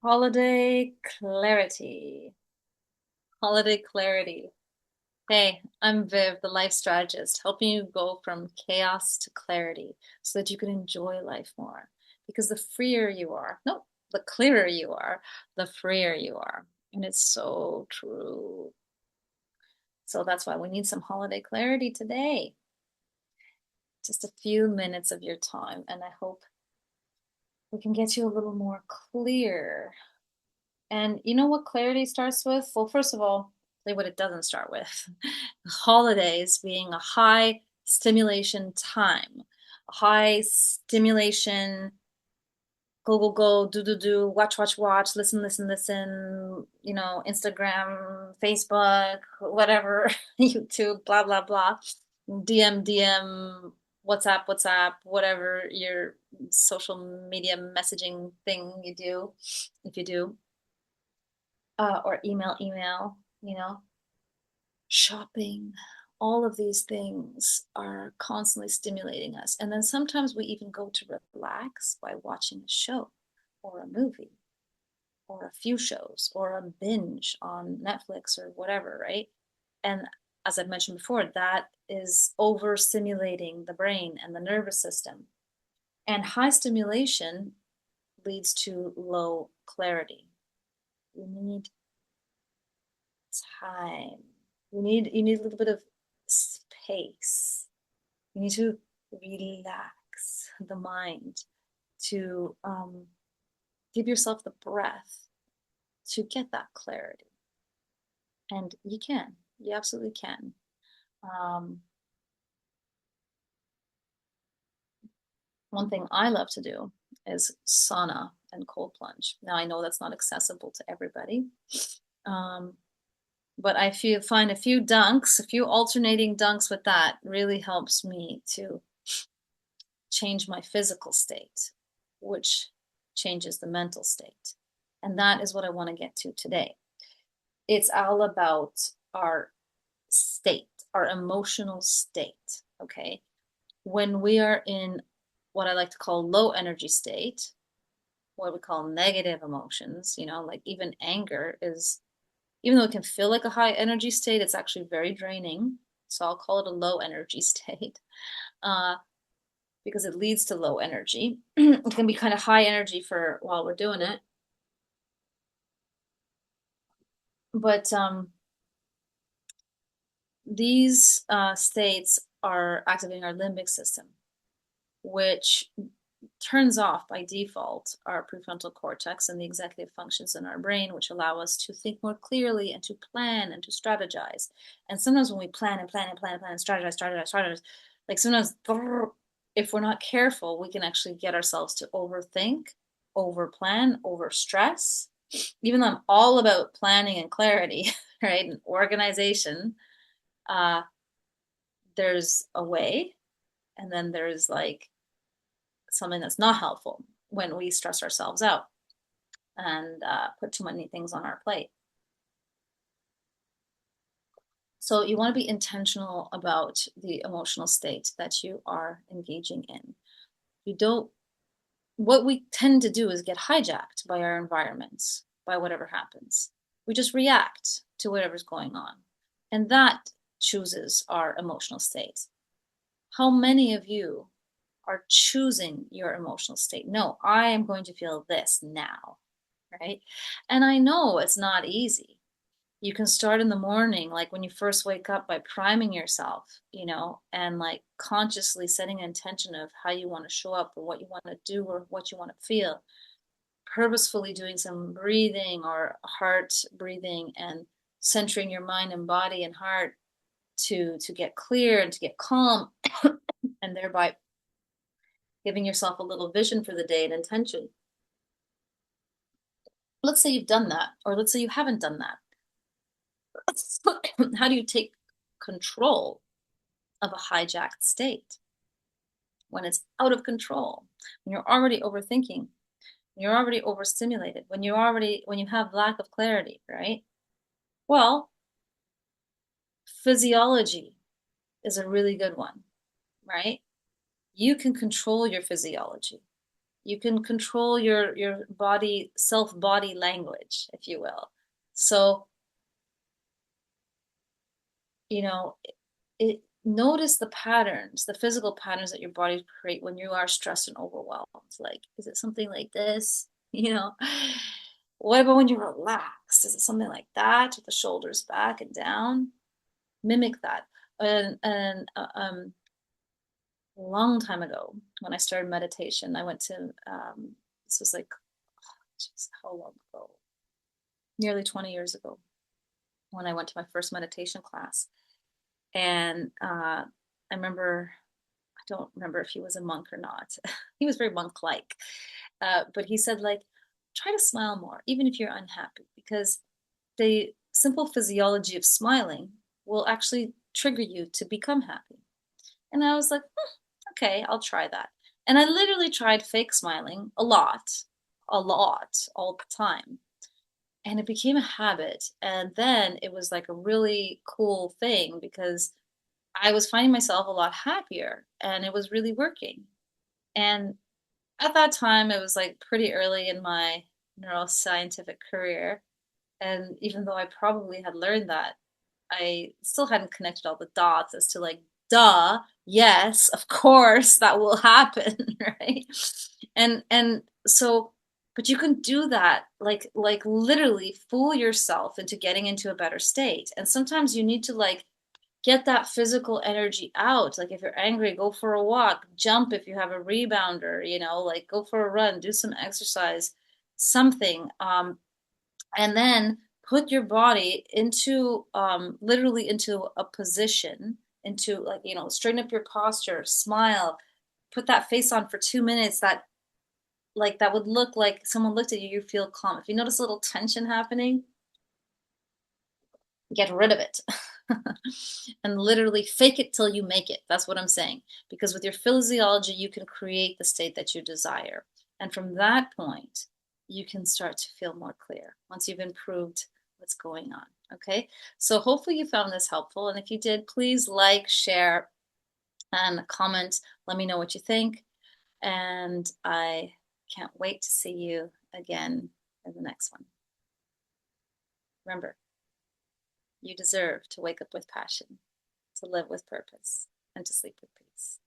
Holiday clarity. Holiday clarity. Hey, I'm Viv, the life strategist, helping you go from chaos to clarity so that you can enjoy life more. Because the freer you are, no, the clearer you are, the freer you are. And it's so true. So that's why we need some holiday clarity today. Just a few minutes of your time, and I hope we can get you a little more clear. And you know what clarity starts with? Well, first of all, say what it doesn't start with. Holidays being a high stimulation time, a high stimulation, go, do, watch, listen, Instagram, Facebook, whatever, YouTube, blah, blah, blah, DM, WhatsApp, whatever your social media messaging thing you do, if you do, or email, shopping. All of these things are constantly stimulating us. And then sometimes we even go to relax by watching a show or a movie or a few shows or a binge on Netflix or whatever, right? And as I've mentioned before, that is overstimulating the brain and the nervous system. And high stimulation leads to low clarity. We need time. You need a little bit of space. You need to relax the mind to give yourself the breath to get that clarity. And you absolutely can. Um, One thing I love to do is sauna and cold plunge. Now I know that's not accessible to everybody. Um, but find a few dunks, a few alternating dunks with that really helps me to change my physical state, which changes the mental state. And that is what I want to get to today. It's all about our state, our emotional state. Okay. When we are in what I like to call low energy state, what we call negative emotions, like even anger is, even though it can feel like a high energy state, it's actually very draining. So I'll call it a low energy state. Uh, because it leads to low energy. It can be kind of high energy for while we're doing it. But these states are activating our limbic system, which turns off by default our prefrontal cortex and the executive functions in our brain, which allow us to think more clearly and to plan and to strategize. And sometimes when we plan and strategize, like sometimes if we're not careful, we can actually get ourselves to overthink, overplan, overstress. Even though I'm all about planning and clarity, right, and organization, uh, there's a way, and then there's like something that's not helpful when we stress ourselves out and put too many things on our plate. So you want to be intentional about the emotional state that you are engaging in. You don't, what we tend to do is get hijacked by our environments, by whatever happens. We just react to whatever's going on. And that chooses our emotional state. How many of you are choosing your emotional state? No, I am going to feel this now, right? And I know it's not easy. You can start in the morning, like when you first wake up, by priming yourself, and like consciously setting an intention of how you want to show up or what you want to do or what you want to feel. Purposefully doing some breathing or heart breathing and centering your mind and body and heart to get clear and to get calm and thereby giving yourself a little vision for the day and intention. Let's say you've done that, or let's say you haven't done that. How do you take control of a hijacked state when it's out of control, when you're already overthinking, when you're already overstimulated, when you have lack of clarity, right? Well, physiology is a really good one, right? You can control your physiology. You can control your body, self-body language, if you will. So, you know, notice the patterns, the physical patterns that your body create when you are stressed and overwhelmed. Like, is it something like this? You know, what about when you're relaxed? Is it something like that with the shoulders back and down? Mimic that. And a long time ago, when I started meditation, I went to this was like, geez, how long ago? Nearly 20 years ago, when I went to my first meditation class. And I remember, I don't remember if he was a monk or not. He was very monk-like. But he said, like, try to smile more, even if you're unhappy, because the simple physiology of smiling will actually trigger you to become happy. And I was like, okay, I'll try that. And I literally tried fake smiling a lot, all the time. And it became a habit. And then it was like a really cool thing because I was finding myself a lot happier and it was really working. And at that time, it was like pretty early in my neuroscientific career. And even though I probably had learned that, I still hadn't connected all the dots as to like, duh, yes, of course that will happen, right? And so, but you can do that, like literally fool yourself into getting into a better state. And sometimes you need to like get that physical energy out. Like if you're angry, go for a walk, jump if you have a rebounder, like go for a run, do some exercise, something. And then put your body into literally into a position, into like, straighten up your posture, smile, put that face on for 2 minutes that like that would look like someone looked at you, you feel calm. If you notice a little tension happening, get rid of it. And literally fake it till you make it. That's what I'm saying. Because with your physiology, you can create the state that you desire. And from that point, you can start to feel more clear once you've improved what's going on. Okay. So hopefully you found this helpful. And if you did, please like, share, and comment. Let me know what you think. And I can't wait to see you again in the next one. Remember, you deserve to wake up with passion, to live with purpose, and to sleep with peace.